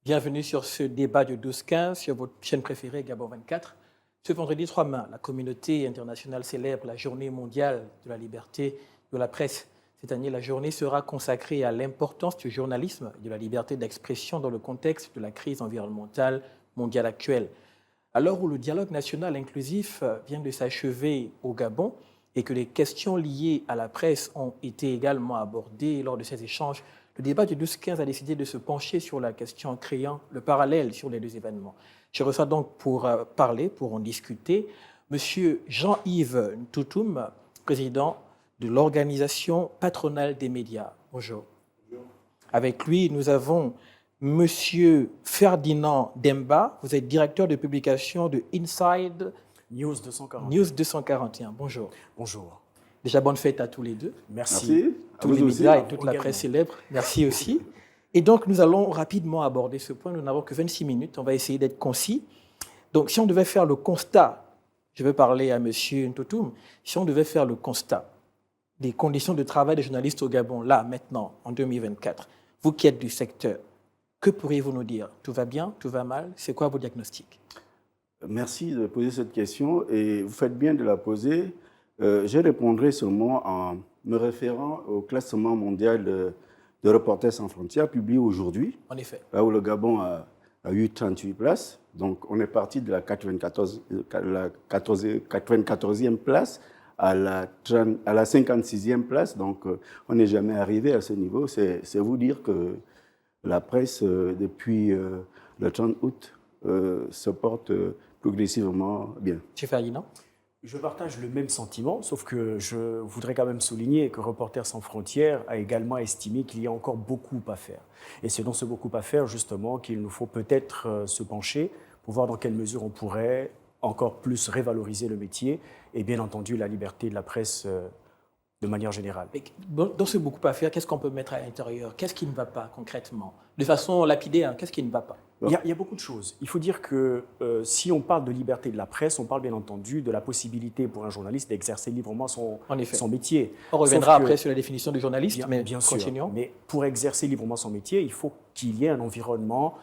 Bienvenue sur ce débat de 12-15 sur votre chaîne préférée Gabon 24. Ce vendredi 3 mai, la communauté internationale célèbre la journée mondiale de la liberté de la presse. Cette année, la journée sera consacrée à l'importance du journalisme et de la liberté d'expression dans le contexte de la crise environnementale mondiale actuelle. À l'heure où le dialogue national inclusif vient de s'achever au Gabon et que les questions liées à la presse ont été également abordées lors de ces échanges, le débat du 12-15 a décidé de se pencher sur la question créant le parallèle sur les deux événements. Je reçois donc pour parler, pour en discuter, M. Jean-Yves Ntoutoum, président de l'Organisation patronale des médias. Bonjour. Bonjour. Avec lui, nous avons M. Ferdinand Demba. Vous êtes directeur de publication de Inside News 241. News 241. Bonjour. Bonjour. Déjà, bonne fête à tous les deux. Merci. Tous les médias et toute la presse célèbre. Merci aussi. Et donc, nous allons rapidement aborder ce point. Nous n'avons que 26 minutes. On va essayer d'être concis. Donc, si on devait faire le constat, je vais parler à M. Ntoutoum, si on devait faire le constat des conditions de travail des journalistes au Gabon, là, maintenant, en 2024, vous qui êtes du secteur, que pourriez-vous nous dire? Tout va bien? Tout va mal? C'est quoi vos diagnostics? Merci de poser cette question et vous faites bien de la poser. Je répondrai seulement en me référant au classement mondial de Reporters sans frontières publié aujourd'hui. En effet. Là où le Gabon a eu 38 places. Donc on est parti de la 94e place à la 56e place. Donc on n'est jamais arrivé à ce niveau. C'est vous dire que la presse, depuis le 30 août, se porte progressivement bien. M. Ferdinand? Je partage le même sentiment, sauf que je voudrais quand même souligner que Reporters sans frontières a également estimé qu'il y a encore beaucoup à faire. Et c'est dans ce beaucoup à faire, justement, qu'il nous faut peut-être se pencher pour voir dans quelle mesure on pourrait encore plus revaloriser le métier et bien entendu la liberté de la presse de manière générale. Mais dans ce beaucoup à faire, qu'est-ce qu'on peut mettre à l'intérieur? Qu'est-ce qui ne va pas concrètement? De façon lapidaire, qu'est-ce qui ne va pas? Il y a beaucoup de choses. Il faut dire que si on parle de liberté de la presse, on parle bien entendu de la possibilité pour un journaliste d'exercer librement son métier. On reviendra après sur la définition du journaliste, mais bien continuons. Sûr, mais pour exercer librement son métier, il faut qu'il y ait un environnement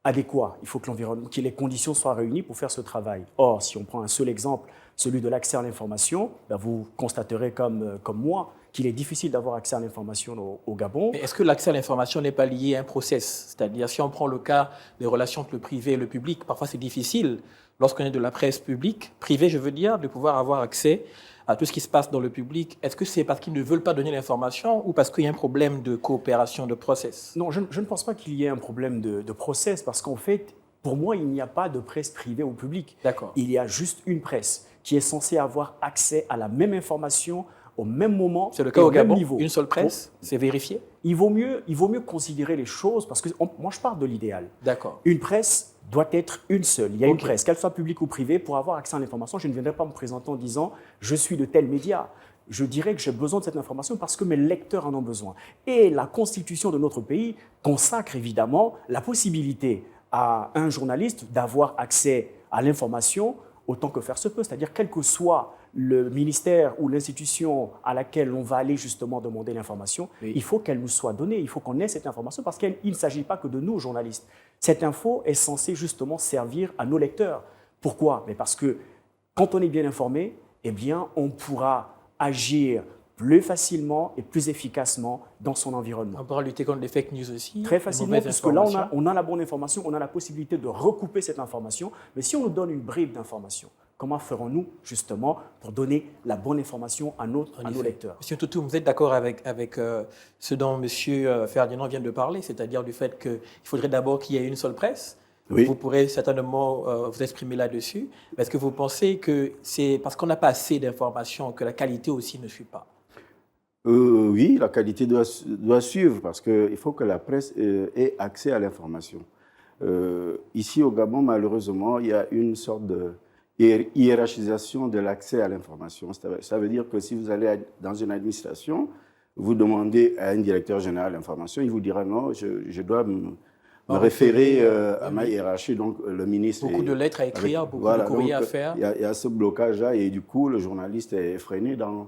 adéquat. Il faut que les conditions soient réunies pour faire ce travail. Or, si on prend un seul exemple, celui de l'accès à l'information, ben vous constaterez comme moi qu'il est difficile d'avoir accès à l'information au Gabon. Mais est-ce que l'accès à l'information n'est pas lié à un process? C'est-à-dire, si on prend le cas des relations entre le privé et le public, parfois c'est difficile, lorsqu'on est de la presse publique, privée je veux dire, de pouvoir avoir accès à tout ce qui se passe dans le public. Est-ce que c'est parce qu'ils ne veulent pas donner l'information ou parce qu'il y a un problème de coopération, de process? Non, je ne pense pas qu'il y ait un problème de process, parce qu'en fait, pour moi, il n'y a pas de presse privée ou publique. D'accord. Il y a juste une presse qui est censée avoir accès à la même information au même moment. C'est le cas au Gabon, niveau. Une seule presse, c'est vérifié? Il vaut mieux considérer les choses, parce que moi je parle de l'idéal. D'accord. Une presse doit être une seule. Il y a une presse, qu'elle soit publique ou privée, pour avoir accès à l'information. Je ne viendrai pas me présenter en disant « je suis de tel média ». Je dirais que j'ai besoin de cette information parce que mes lecteurs en ont besoin. Et la Constitution de notre pays consacre évidemment la possibilité à un journaliste d'avoir accès à l'information autant que faire se peut. C'est-à-dire, quel que soit le ministère ou l'institution à laquelle on va aller justement demander l'information, il faut qu'elle nous soit donnée, il faut qu'on ait cette information parce qu'il ne s'agit pas que de nous, journalistes. Cette info est censée justement servir à nos lecteurs. Pourquoi? Mais parce que quand on est bien informé, eh bien, on pourra agir plus facilement et plus efficacement dans son environnement. On pourra lutter contre les fake news aussi. Très facilement, puisque là, on a la bonne information, on a la possibilité de recouper cette information. Mais si on nous donne une bribe d'information, comment ferons-nous justement pour donner la bonne information à nos lecteurs? Monsieur Ntoutoum, vous êtes d'accord avec ce dont Monsieur Ferdinand vient de parler, c'est-à-dire du fait qu'il faudrait d'abord qu'il y ait une seule presse? Oui. Vous pourrez certainement vous exprimer là-dessus. Est-ce que vous pensez que c'est parce qu'on n'a pas assez d'informations que la qualité aussi ne suit pas? Oui, la qualité doit suivre parce qu'il faut que la presse ait accès à l'information. Ici au Gabon, malheureusement, il y a une sorte de hiérarchisation de l'accès à l'information. Ça veut dire que si vous allez dans une administration, vous demandez à un directeur général d'information, il vous dira non, je dois me référer à ma hiérarchie, donc le ministre. Beaucoup de lettres à écrire, beaucoup de courriers à faire. Il y a ce blocage-là et du coup, le journaliste est freiné dans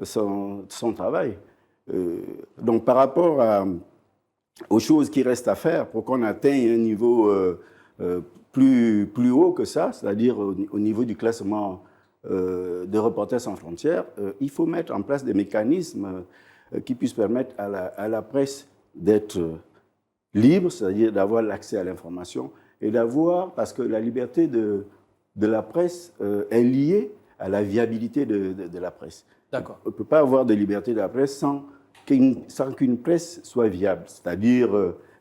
son travail. Donc, par rapport aux choses qui restent à faire pour qu'on atteigne un niveau plus haut que ça, c'est-à-dire au niveau du classement de Reporters sans frontières, il faut mettre en place des mécanismes qui puissent permettre à la presse d'être libre, c'est-à-dire d'avoir l'accès à l'information et d'avoir, parce que la liberté de la presse est liée à la viabilité de la presse. D'accord. On ne peut pas avoir de liberté de la presse sans qu'une presse soit viable, c'est-à-dire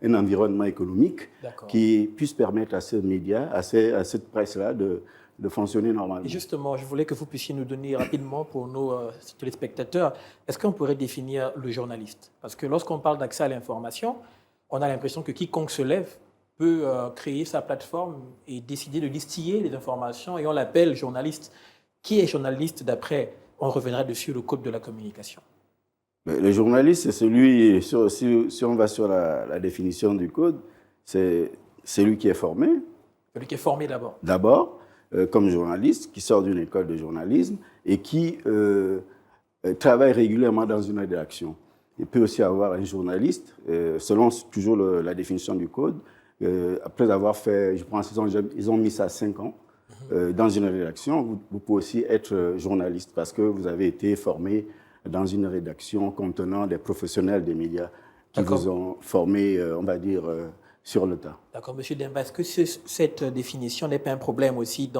un environnement économique qui puisse permettre à ce média, à cette presse-là de fonctionner normalement. Et justement, je voulais que vous puissiez nous donner rapidement pour nos téléspectateurs, est-ce qu'on pourrait définir le journaliste? Parce que lorsqu'on parle d'accès à l'information, on a l'impression que quiconque se lève peut créer sa plateforme et décider de distiller les informations et on l'appelle journaliste. Qui est journaliste d'après, on reviendra dessus, le code de la communication? Le journaliste, c'est celui, si on va sur la définition du code, c'est celui qui est formé. Celui qui est formé d'abord. D'abord, comme journaliste, qui sort d'une école de journalisme et qui travaille régulièrement dans une rédaction. Il peut aussi avoir un journaliste, selon toujours la définition du code, après avoir fait, je pense qu'ils ont mis ça à 5 ans, dans une rédaction, vous pouvez aussi être journaliste parce que vous avez été formé dans une rédaction contenant des professionnels des médias qui vous ont formé, on va dire, sur le tas. D'accord, M. Demba, est-ce que cette définition n'est pas un problème aussi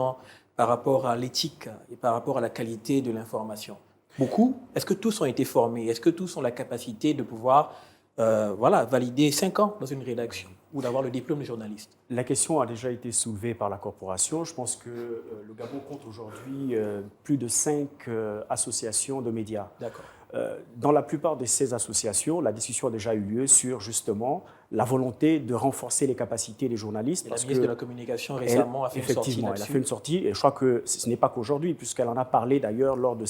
par rapport à l'éthique et par rapport à la qualité de l'information? Beaucoup. Est-ce que tous ont été formés? Est-ce que tous ont la capacité de pouvoir valider 5 ans dans une rédaction ou d'avoir le diplôme de journaliste? La question a déjà été soulevée par la corporation. Je pense que le Gabon compte aujourd'hui plus de 5 associations de médias. D'accord. Dans la plupart de ces associations, la discussion a déjà eu lieu sur justement la volonté de renforcer les capacités des journalistes. Et la ministre de la Communication récemment a fait une sortie là-dessus. Effectivement, elle a fait une sortie et je crois que ce n'est pas qu'aujourd'hui, puisqu'elle en a parlé d'ailleurs lors de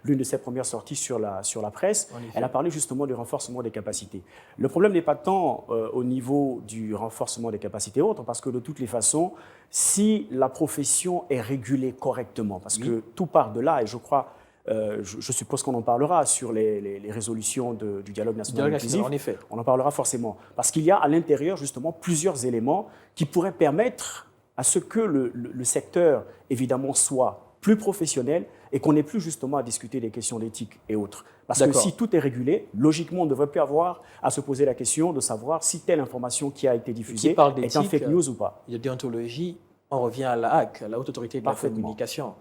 l'une de ses premières sorties sur la presse. Elle a parlé justement du renforcement des capacités. Le problème n'est pas tant au niveau du renforcement des capacités autres, parce que de toutes les façons, si la profession est régulée correctement, parce que tout part de là, et je crois... je suppose qu'on en parlera sur les résolutions du dialogue national inclusif. En effet. On en parlera forcément. Parce qu'il y a à l'intérieur, justement, plusieurs éléments qui pourraient permettre à ce que le secteur, évidemment, soit plus professionnel et qu'on n'ait plus, justement, à discuter des questions d'éthique et autres. Parce que si tout est régulé, logiquement, on ne devrait plus avoir à se poser la question de savoir si telle information qui a été diffusée est un fake news ou pas. Il y a déontologie, on revient à la HAC, la Haute Autorité de la Communication.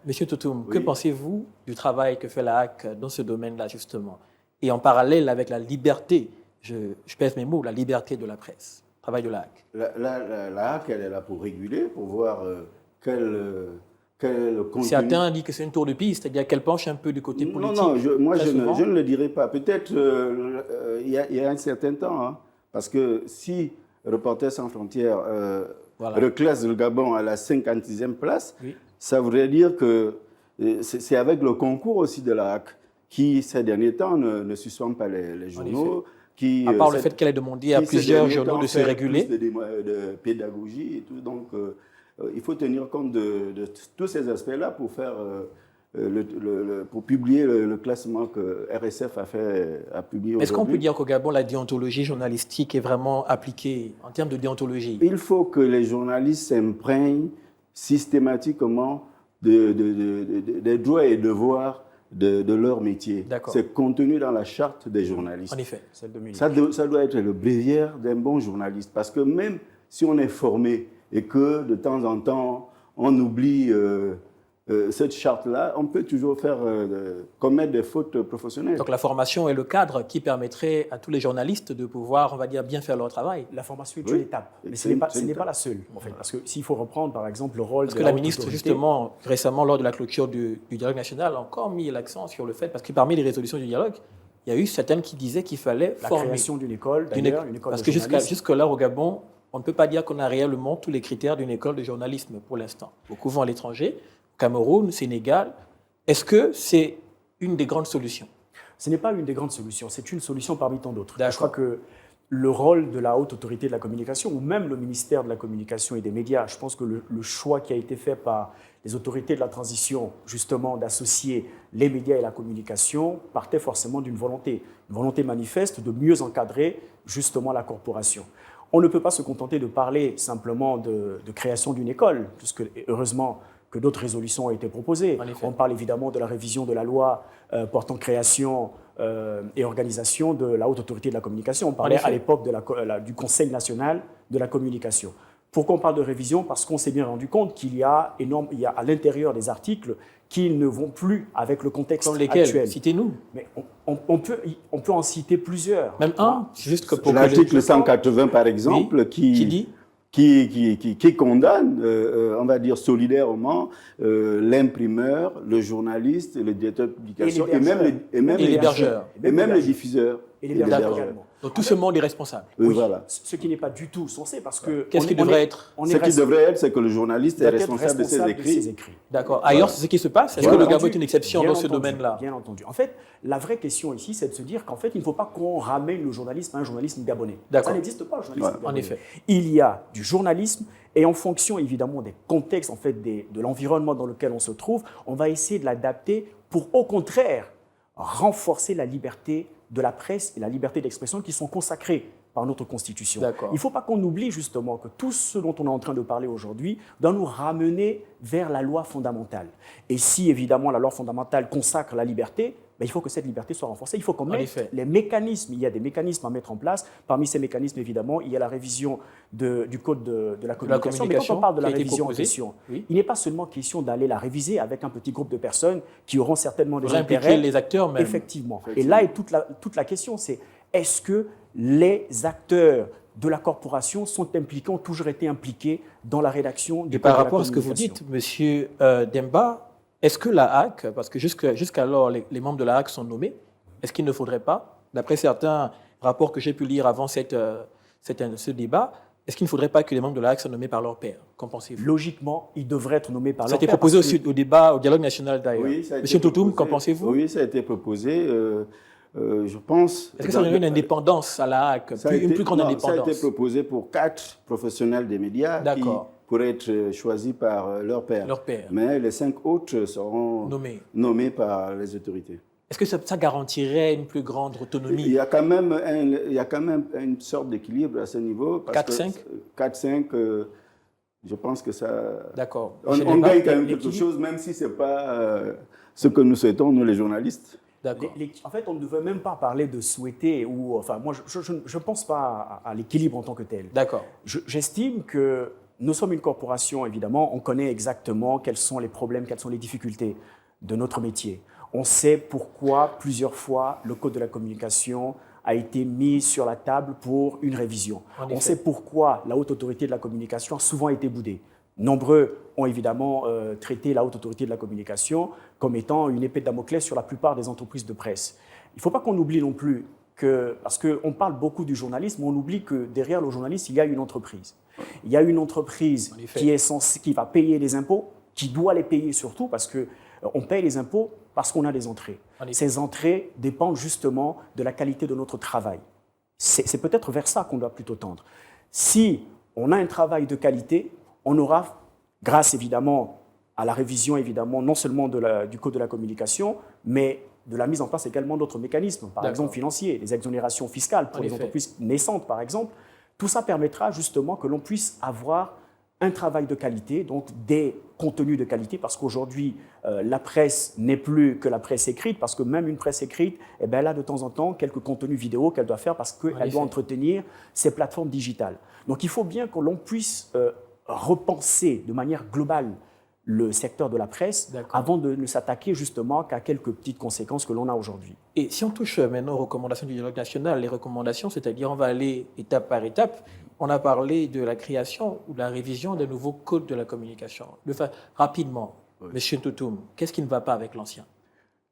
Monsieur Toutoum, que pensez-vous du travail que fait la HAC dans ce domaine-là, justement? Et en parallèle avec la liberté, je pèse mes mots, la liberté de la presse, travail de la HAC. La HAC, elle est là pour réguler, pour voir quel contenu... Certains disent que c'est une tour de piste, c'est-à-dire qu'elle penche un peu du côté politique. Non, moi je ne le dirais pas. Peut-être il y a un certain temps, hein, parce que si Reporters sans frontières reclasse le Gabon à la 56e place, ça voudrait dire que c'est avec le concours aussi de la HAC qui, ces derniers temps, ne suspend pas les journaux. À part le fait qu'elle ait demandé à plusieurs journaux de se réguler. Plus de pédagogie et tout. Donc, il faut tenir compte de tous ces aspects-là pour faire... pour publier le classement que RSF a publié aujourd'hui. Est-ce qu'on peut dire qu'au Gabon, la déontologie journalistique est vraiment appliquée en termes de déontologie? Il faut que les journalistes s'imprègnent systématiquement des droits et devoirs de leur métier. C'est contenu dans la charte des journalistes. En effet. Ça doit être le bréviaire d'un bon journaliste. Parce que même si on est formé et que de temps en temps, on oublie cette charte-là, on peut toujours commettre des fautes professionnelles. Donc la formation est le cadre qui permettrait à tous les journalistes de pouvoir, on va dire, bien faire leur travail. La formation est une étape, mais ce n'est pas la seule. En fait, parce que s'il faut reprendre, par exemple, le rôle de la ministre, justement, récemment, lors de la clôture du dialogue national, a encore mis l'accent sur le fait, parce que parmi les résolutions du dialogue, il y a eu certaines qui disaient qu'il fallait former. La création d'une école, d'ailleurs, une école de journalisme. Parce que jusque-là, au Gabon, on ne peut pas dire qu'on a réellement tous les critères d'une école de journalisme pour l'instant. Beaucoup vont à l'étranger. Cameroun, Sénégal, est-ce que c'est une des grandes solutions? Ce n'est pas une des grandes solutions, c'est une solution parmi tant d'autres. Je crois que le rôle de la haute autorité de la communication ou même le ministère de la communication et des médias. Je pense que le choix qui a été fait par les autorités de la transition, justement, d'associer les médias et la communication, partait forcément d'une volonté manifeste de mieux encadrer justement la corporation. On ne peut pas se contenter de parler simplement de création d'une école, puisque heureusement que d'autres résolutions ont été proposées. On parle évidemment de la révision de la loi portant création et organisation de la haute autorité de la communication. On parlait à l'époque du Conseil national de la communication. Pourquoi on parle de révision? Parce qu'on s'est bien rendu compte qu'il y a à l'intérieur des articles qui ne vont plus avec le contexte actuel. Citez-nous. Mais on peut en citer plusieurs. Même un, juste que pour l'article 180 par exemple, oui, qui dit qui condamne, on va dire solidairement, l'imprimeur, le journaliste, le directeur de publication et même les diffuseurs. Et les hébergeurs également. Donc tout ce monde est responsable. Oui, voilà. Ce qui n'est pas du tout censé parce que... Qu'est-ce qui devrait être? Ce qui devrait être, c'est que le journaliste est responsable de ses écrits. D'accord. Ailleurs, c'est ce qui se passe? Est-ce que le Gabon est une exception dans ce domaine-là? Bien entendu. En fait, la vraie question ici, c'est de se dire qu'en fait, il ne faut pas qu'on ramène le journalisme à un journalisme gabonais. Ça n'existe pas, le journalisme gabonais. En effet. Il y a du journalisme et en fonction, évidemment, des contextes, en fait, de l'environnement dans lequel on se trouve, on va essayer de l'adapter pour, au contraire, renforcer la liberté de la presse et la liberté d'expression qui sont consacrées par notre Constitution. Il ne faut pas qu'on oublie justement que tout ce dont on est en train de parler aujourd'hui doit nous ramener vers la loi fondamentale. Et si évidemment la loi fondamentale consacre la liberté, il faut que cette liberté soit renforcée. Il faut qu'on mette les mécanismes. Il y a des mécanismes à mettre en place. Parmi ces mécanismes, évidemment, il y a la révision du Code de la communication. Mais quand on parle de la révision en question, il n'est pas seulement question d'aller la réviser avec un petit groupe de personnes qui auront certainement des intérêts. Les acteurs même. Effectivement. Et là est toute la question, c'est est-ce que les acteurs de la corporation sont impliqués, ont toujours été impliqués dans la rédaction du Code de la communication? Par rapport à ce que vous dites, Monsieur Demba, est-ce que la HAC, parce que jusqu'alors les membres de la HAC sont nommés, est-ce qu'il ne faudrait pas, d'après certains rapports que j'ai pu lire avant ce débat, est-ce qu'il ne faudrait pas que les membres de la HAC soient nommés par leur père? Qu'en pensez-vous? Logiquement, ils devraient être nommés par leur père. Ça a été proposé aussi au débat, au dialogue national d'ailleurs. Oui, Monsieur Toutoum, qu'en pensez-vous? Oui, ça a été proposé. Je pense... Est-ce que ça donnerait une indépendance à la HAC, une plus grande indépendance? Ça a été proposé pour 4 professionnels des médias qui pourraient être choisis par leur père. Mais les 5 autres seront nommés par les autorités. Est-ce que ça garantirait une plus grande autonomie? Il y a quand même une sorte d'équilibre à ce niveau. 4-5 4-5, je pense que ça... D'accord. On gagne quand même quelque chose, même si ce n'est pas ce que nous souhaitons, nous les journalistes. En fait, on ne devrait même pas parler de souhaiter ou... Enfin, moi, je ne pense pas à l'équilibre en tant que tel. D'accord. J'estime que nous sommes une corporation, évidemment. On connaît exactement quels sont les problèmes, quelles sont les difficultés de notre métier. On sait pourquoi, plusieurs fois, le Code de la communication a été mis sur la table pour une révision. On sait pourquoi la haute autorité de la communication a souvent été boudée. Nombreux ont évidemment traité la haute autorité de la communication comme étant une épée de Damoclès sur la plupart des entreprises de presse. Il ne faut pas qu'on oublie non plus que, parce qu'on parle beaucoup du journalisme, on oublie que derrière le journaliste, il y a une entreprise. Il y a une entreprise qui va payer les impôts, qui doit les payer surtout parce qu'on paye les impôts parce qu'on a des entrées. Ces entrées dépendent justement de la qualité de notre travail. C'est peut-être vers ça qu'on doit plutôt tendre. Si on a un travail de qualité, on aura, grâce évidemment à la révision évidemment non seulement du Code de la communication, mais de la mise en place également d'autres mécanismes, par exemple financiers, des exonérations fiscales pour les entreprises naissantes par exemple. Tout ça permettra justement que l'on puisse avoir un travail de qualité, donc des contenus de qualité, parce qu'aujourd'hui, la presse n'est plus que la presse écrite, parce que même une presse écrite, elle a de temps en temps quelques contenus vidéo qu'elle doit faire parce qu'elle doit entretenir ses plateformes digitales. Donc il faut bien que l'on puisse repenser de manière globale le secteur de la presse avant de ne s'attaquer justement qu'à quelques petites conséquences que l'on a aujourd'hui. Et si on touche maintenant aux recommandations du dialogue national, les recommandations, c'est-à-dire on va aller étape par étape, on a parlé de la création ou de la révision des nouveaux codes de la communication. Rapidement, M. Toutoum, qu'est-ce qui ne va pas avec l'ancien?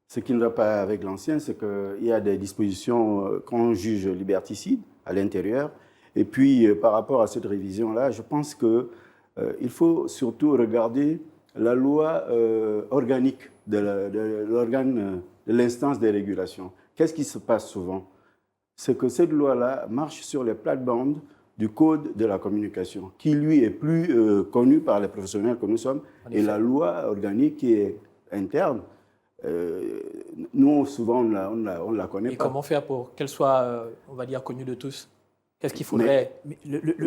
Ce qui ne va pas avec l'ancien, c'est qu'il y a des dispositions qu'on juge liberticides à l'intérieur. Et puis, par rapport à cette révision-là, je pense qu'il faut surtout regarder la loi organique de l'instance des régulations. Qu'est-ce qui se passe souvent? c'est que cette loi-là marche sur les plates-bandes du Code de la communication, qui, lui, est plus connu par les professionnels que nous sommes. Et la loi organique qui est interne, nous, souvent, on ne la connaît pas. Et comment faire pour qu'elle soit, on va dire, connue de tous? Qu'est-ce qu'il faudrait?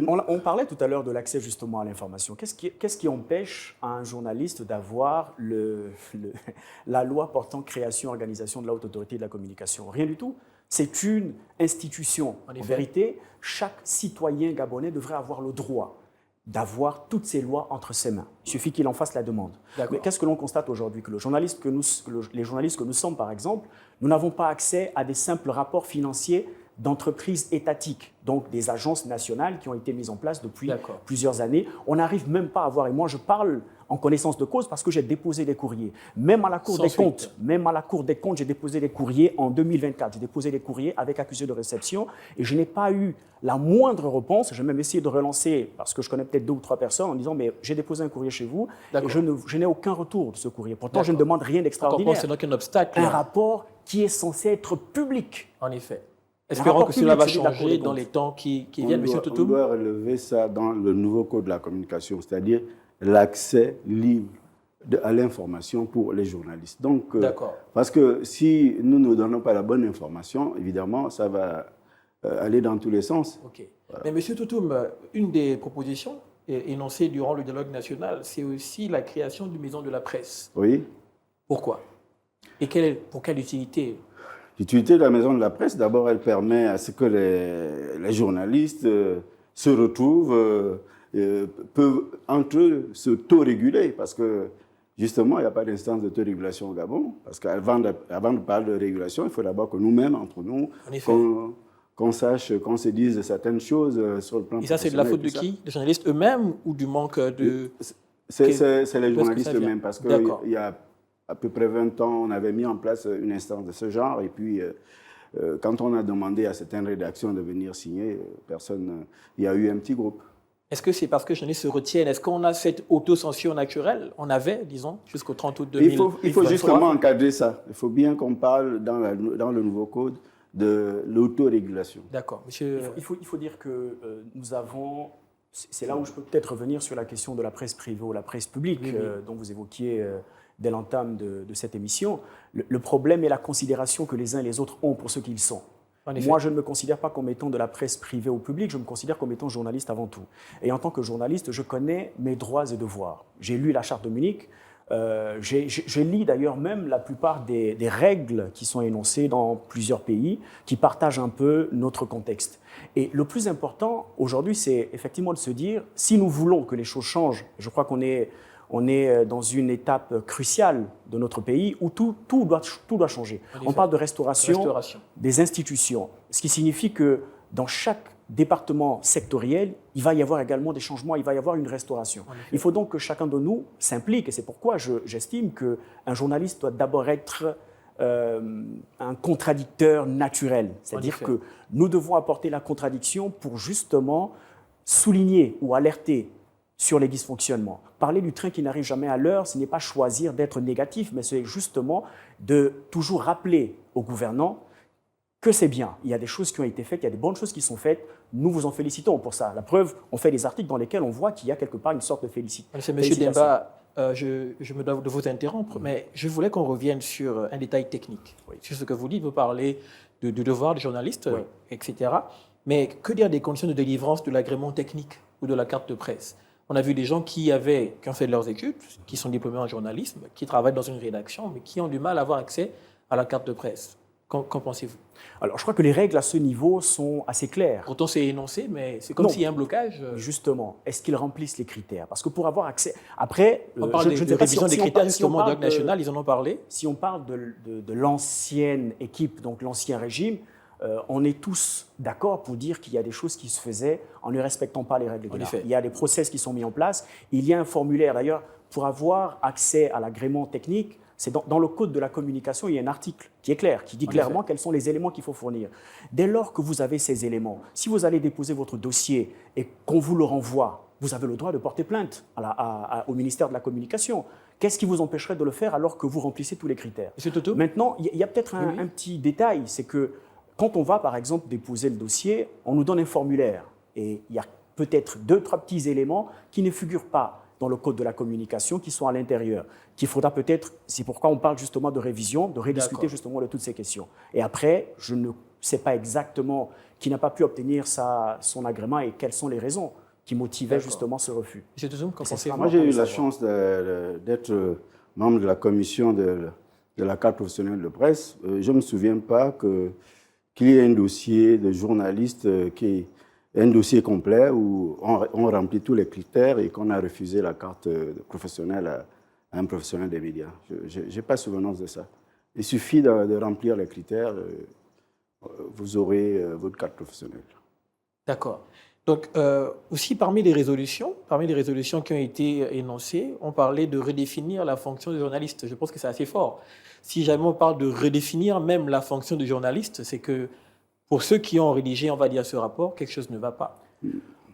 On parlait tout à l'heure de l'accès justement à l'information. Qu'est-ce qui empêche un journaliste d'avoir la loi portant création et organisation de la haute autorité de la communication? Rien du tout. C'est une institution. En vérité, chaque citoyen gabonais devrait avoir le droit d'avoir toutes ces lois entre ses mains. Il suffit qu'il en fasse la demande. Mais qu'est-ce que l'on constate aujourd'hui? Que les journalistes que nous sommes, par exemple, nous n'avons pas accès à des simples rapports financiers d'entreprises étatiques, donc des agences nationales qui ont été mises en place depuis plusieurs années. On n'arrive même pas à voir, et moi je parle en connaissance de cause parce que j'ai déposé des courriers. Même à la Cour des comptes, j'ai déposé des courriers en 2024. J'ai déposé des courriers avec accusé de réception et je n'ai pas eu la moindre réponse. J'ai même essayé de relancer, parce que je connais peut-être 2 ou 3 personnes, en disant mais j'ai déposé un courrier chez vous et je n'ai aucun retour de ce courrier. Pourtant, je ne demande rien d'extraordinaire. C'est donc un obstacle. Un rapport qui est censé être public. En effet. Espérons que cela va changer dans les temps qui viennent, M. Toutoum. On doit relever ça dans le nouveau Code de la communication, c'est-à-dire l'accès libre à l'information pour les journalistes. Donc, parce que si nous ne donnons pas la bonne information, évidemment, ça va aller dans tous les sens. Voilà. Mais M. Toutoum, une des propositions énoncées durant le dialogue national, c'est aussi la création d'une maison de la presse. Oui. Pourquoi? Et pour quelle utilité? L'utilité de la maison de la presse, d'abord, elle permet à ce que les journalistes se retrouvent, peuvent entre eux se taux-réguler, parce que justement, il n'y a pas d'instance de taux-régulation au Gabon, parce qu'avant de parler de régulation, il faut d'abord que nous-mêmes, entre nous, qu'on sache, qu'on se dise certaines choses sur le plan professionnel. Et ça, c'est de la faute de qui? Des journalistes eux-mêmes ou du manque de... C'est les journalistes eux-mêmes, parce qu'il y a à peu près 20 ans, on avait mis en place une instance de ce genre. Et puis, quand on a demandé à certaines rédactions de venir signer, il y a eu un petit groupe. Est-ce que c'est parce que les journalistes se retiennent? Est-ce qu'on a cette autocensure naturelle? On avait, disons, jusqu'au 30 août 2023. Il faut justement encadrer ça. Il faut bien qu'on parle dans le nouveau code de l'autorégulation. D'accord. Monsieur... Il faut dire que nous avons... C'est là où je peux peut-être revenir sur la question de la presse privée ou la presse publique dont vous évoquiez... dès l'entame de cette émission, le problème est la considération que les uns et les autres ont pour ce qu'ils sont. Moi, je ne me considère pas comme étant de la presse privée ou publique, je me considère comme étant journaliste avant tout. Et en tant que journaliste, je connais mes droits et devoirs. J'ai lu la Charte de Munich, je lis d'ailleurs même la plupart des règles qui sont énoncées dans plusieurs pays, qui partagent un peu notre contexte. Et le plus important aujourd'hui, c'est effectivement de se dire, si nous voulons que les choses changent, je crois qu'on est dans une étape cruciale de notre pays où tout doit changer. On parle de restauration des institutions, ce qui signifie que dans chaque département sectoriel, il va y avoir également des changements, il va y avoir une restauration. Il faut donc que chacun de nous s'implique, et c'est pourquoi j'estime qu'un journaliste doit d'abord être un contradicteur naturel. C'est-à-dire que nous devons apporter la contradiction pour justement souligner ou alerter sur les dysfonctionnements. Parler du train qui n'arrive jamais à l'heure, ce n'est pas choisir d'être négatif, mais c'est justement de toujours rappeler aux gouvernants que c'est bien. Il y a des choses qui ont été faites, il y a des bonnes choses qui sont faites. Nous vous en félicitons pour ça. La preuve, on fait des articles dans lesquels on voit qu'il y a quelque part une sorte de félicitation. Monsieur Demba, je me dois de vous interrompre, mais je voulais qu'on revienne sur un détail technique. Sur ce que vous dites, vous parlez du devoir des journalistes, etc. Mais que dire des conditions de délivrance de l'agrément technique ou de la carte de presse? On a vu des gens qui ont fait leurs études, qui sont diplômés en journalisme, qui travaillent dans une rédaction, mais qui ont du mal à avoir accès à la carte de presse. Qu'en pensez-vous? Alors, je crois que les règles à ce niveau sont assez claires. Pourtant, c'est énoncé, mais c'est comme s'il y a un blocage. Justement, est-ce qu'ils remplissent les critères? Parce que pour avoir accès... Après, on parle de révision des critères, justement, au dialogue national, ils en ont parlé. Si on parle de l'ancienne équipe, donc l'ancien régime, on est tous d'accord pour dire qu'il y a des choses qui se faisaient en ne respectant pas les règles de l'art. Il y a des process qui sont mis en place. Il y a un formulaire, d'ailleurs, pour avoir accès à l'agrément technique. C'est dans le Code de la communication, il y a un article qui est clair, qui dit clairement quels sont les éléments qu'il faut fournir. Dès lors que vous avez ces éléments, si vous allez déposer votre dossier et qu'on vous le renvoie, vous avez le droit de porter plainte au ministère de la Communication. Qu'est-ce qui vous empêcherait de le faire alors que vous remplissez tous les critères? Monsieur Toutoum? Maintenant, il y a peut-être un petit détail, c'est que quand on va, par exemple, déposer le dossier, on nous donne un formulaire. Et il y a peut-être 2-3 petits éléments qui ne figurent pas dans le code de la communication, qui sont à l'intérieur, qu'il faudra peut-être, c'est pourquoi on parle justement de révision, de rediscuter justement de toutes ces questions. Et après, je ne sais pas exactement qui n'a pas pu obtenir son agrément et quelles sont les raisons qui motivaient justement ce refus. Moi, j'ai eu la chance d'être membre de la commission de la carte professionnelle de presse. Je ne me souviens pas qu'il y ait un dossier de journaliste qui est un dossier complet où on remplit tous les critères et qu'on a refusé la carte professionnelle à un professionnel des médias. Je n'ai pas souvenance de ça. Il suffit de remplir les critères, vous aurez votre carte professionnelle. D'accord. Donc, aussi parmi les résolutions qui ont été énoncées, on parlait de redéfinir la fonction de journaliste. Je pense que c'est assez fort. Si jamais on parle de redéfinir même la fonction de journaliste, c'est que pour ceux qui ont rédigé, on va dire, ce rapport, quelque chose ne va pas.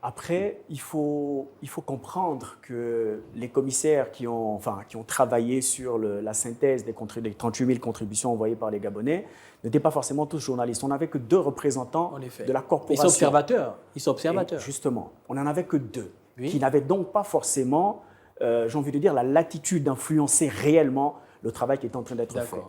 Après, il faut comprendre que les commissaires qui ont travaillé sur la synthèse des 38 000 contributions envoyées par les Gabonais n'étaient pas forcément tous journalistes. On n'avait que 2 représentants de la corporation. Ils sont observateurs. Et justement, on n'en avait que 2, qui n'avaient donc pas forcément, j'ai envie de dire, la latitude d'influencer réellement le travail qui est en train d'être fait.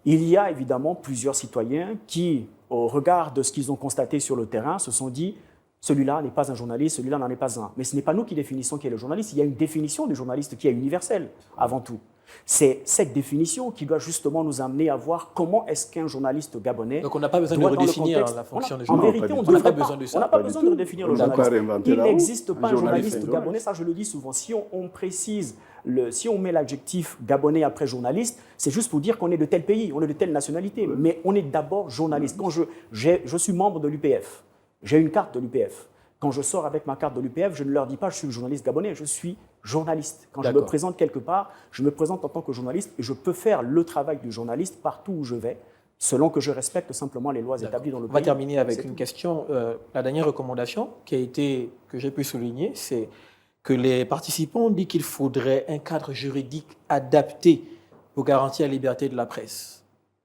Il y a évidemment plusieurs citoyens qui, au regard de ce qu'ils ont constaté sur le terrain, se sont dit « celui-là n'est pas un journaliste, celui-là n'en est pas un ». Mais ce n'est pas nous qui définissons qui est le journaliste, il y a une définition du journaliste qui est universelle, avant tout. C'est cette définition qui doit justement nous amener à voir comment est-ce qu'un journaliste gabonais... Donc on n'a pas besoin de redéfinir la fonction du journaliste. En vérité, on n'a pas besoin de ça. On n'a pas besoin de redéfinir le journaliste. Il n'existe pas un journaliste gabonais, ça je le dis souvent. Si on précise, si on met l'adjectif gabonais après journaliste, c'est juste pour dire qu'on est de tel pays, on est de telle nationalité. Mais on est d'abord journaliste. Quand je suis membre de l'UPF, j'ai une carte de l'UPF. Quand je sors avec ma carte de l'UPF, je ne leur dis pas « je suis journaliste gabonais », je suis journaliste. Quand je me présente quelque part, je me présente en tant que journaliste et je peux faire le travail du journaliste partout où je vais, selon que je respecte simplement les lois établies dans le pays. On va terminer avec une question. La dernière recommandation que j'ai pu souligner, c'est que les participants ont dit qu'il faudrait un cadre juridique adapté pour garantir la liberté de la presse.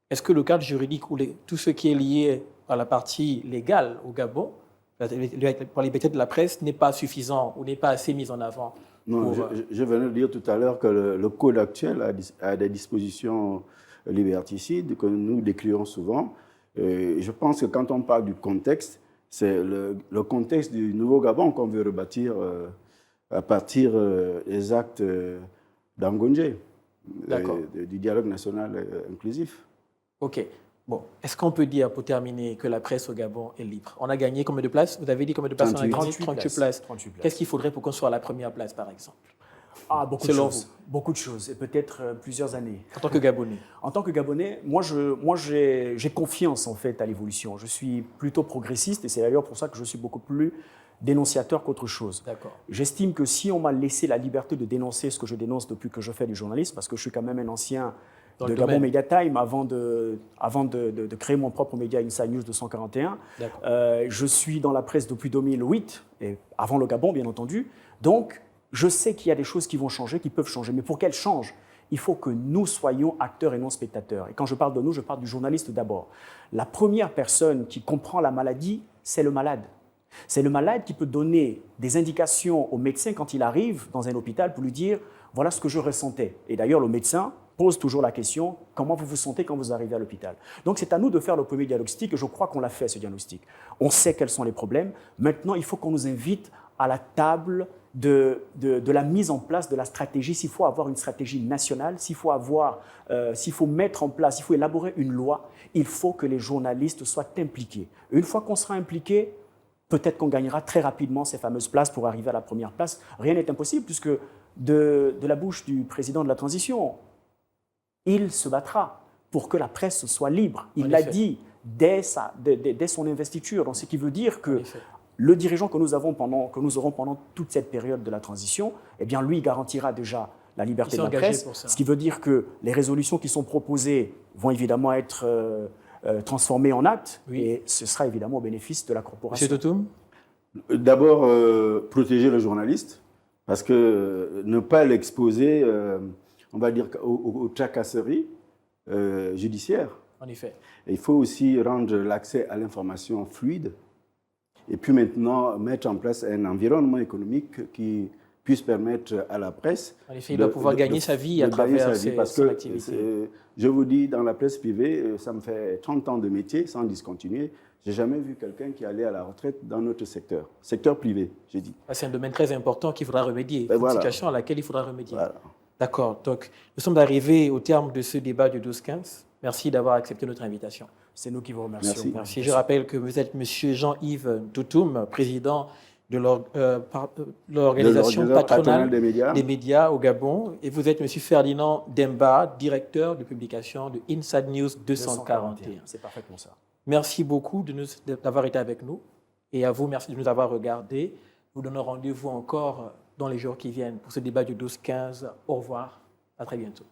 Est-ce que le cadre juridique ou tout ce qui est lié à la partie légale au Gabon, pour la liberté de la presse, n'est pas suffisant ou n'est pas assez mis en avant? Non, je venais de dire tout à l'heure que le code actuel a des dispositions liberticides que nous décrivons souvent. Je pense que quand on parle du contexte, c'est le contexte du nouveau Gabon qu'on veut rebâtir à partir des actes d'Angondjé, du dialogue national inclusif. OK. Bon, est-ce qu'on peut dire, pour terminer, que la presse au Gabon est libre? On a gagné combien de places? Vous avez dit combien de places? 38 places. Qu'est-ce qu'il faudrait pour qu'on soit à la première place, par exemple? Beaucoup de choses. Beaucoup de choses, et peut-être plusieurs années. En tant que Gabonais? En tant que Gabonais, moi j'ai confiance en fait à l'évolution. Je suis plutôt progressiste, et c'est d'ailleurs pour ça que je suis beaucoup plus dénonciateur qu'autre chose. J'estime que si on m'a laissé la liberté de dénoncer ce que je dénonce depuis que je fais du journalisme, parce que je suis quand même un ancien de Gabon Media Time avant de créer mon propre média Inside News 241. Je suis dans la presse depuis 2008, et avant le Gabon bien entendu. Donc je sais qu'il y a des choses qui vont changer, qui peuvent changer. Mais pour qu'elles changent, il faut que nous soyons acteurs et non spectateurs. Et quand je parle de nous, je parle du journaliste d'abord. La première personne qui comprend la maladie, c'est le malade. C'est le malade qui peut donner des indications au médecin quand il arrive dans un hôpital pour lui dire « voilà ce que je ressentais ». Et d'ailleurs, le médecin pose toujours la question « comment vous vous sentez quand vous arrivez à l'hôpital ?» Donc c'est à nous de faire le premier diagnostic, et je crois qu'on l'a fait, ce diagnostic. On sait quels sont les problèmes. Maintenant, il faut qu'on nous invite à la table de la mise en place de la stratégie. S'il faut avoir une stratégie nationale, s'il faut mettre en place, s'il faut élaborer une loi, il faut que les journalistes soient impliqués. Une fois qu'on sera impliqués, peut-être qu'on gagnera très rapidement ces fameuses places pour arriver à la première place. Rien n'est impossible, puisque de la bouche du président de la transition, il se battra pour que la presse soit libre. Il l'a dit dès son investiture. Donc, ce qui veut dire que le dirigeant que nous aurons pendant toute cette période de la transition, eh bien, lui garantira déjà la liberté de la presse, ce qui veut dire que les résolutions qui sont proposées vont évidemment être transformées en actes, et ce sera évidemment au bénéfice de la corporation. Monsieur Totoum? D'abord, protéger le journaliste, parce que ne pas l'exposer, on va dire, aux tracasseries judiciaires. En effet. Et il faut aussi rendre l'accès à l'information fluide. Et puis maintenant, mettre en place un environnement économique qui puisse permettre à la presse... En effet, il doit pouvoir gagner sa vie à travers son activité. Je vous dis, dans la presse privée, ça me fait 30 ans de métier sans discontinuer. Je n'ai jamais vu quelqu'un qui allait à la retraite dans notre secteur privé, j'ai dit. C'est un domaine très important qu'il faudra remédier, une situation à laquelle il faudra remédier. Voilà. D'accord, donc nous sommes arrivés au terme de ce débat du 12-15. Merci d'avoir accepté notre invitation. C'est nous qui vous remercions. Merci. Je rappelle que vous êtes M. Jean-Yves Toutoum, président de l'organisation patronale des médias au Gabon, et vous êtes M. Ferdinand Demba, directeur de publication de Inside News 241. C'est parfaitement ça. Merci beaucoup d'avoir été avec nous, et à vous, merci de nous avoir regardés. Nous donnons rendez-vous encore dans les jours qui viennent pour ce débat du 12-15. Au revoir, à très bientôt.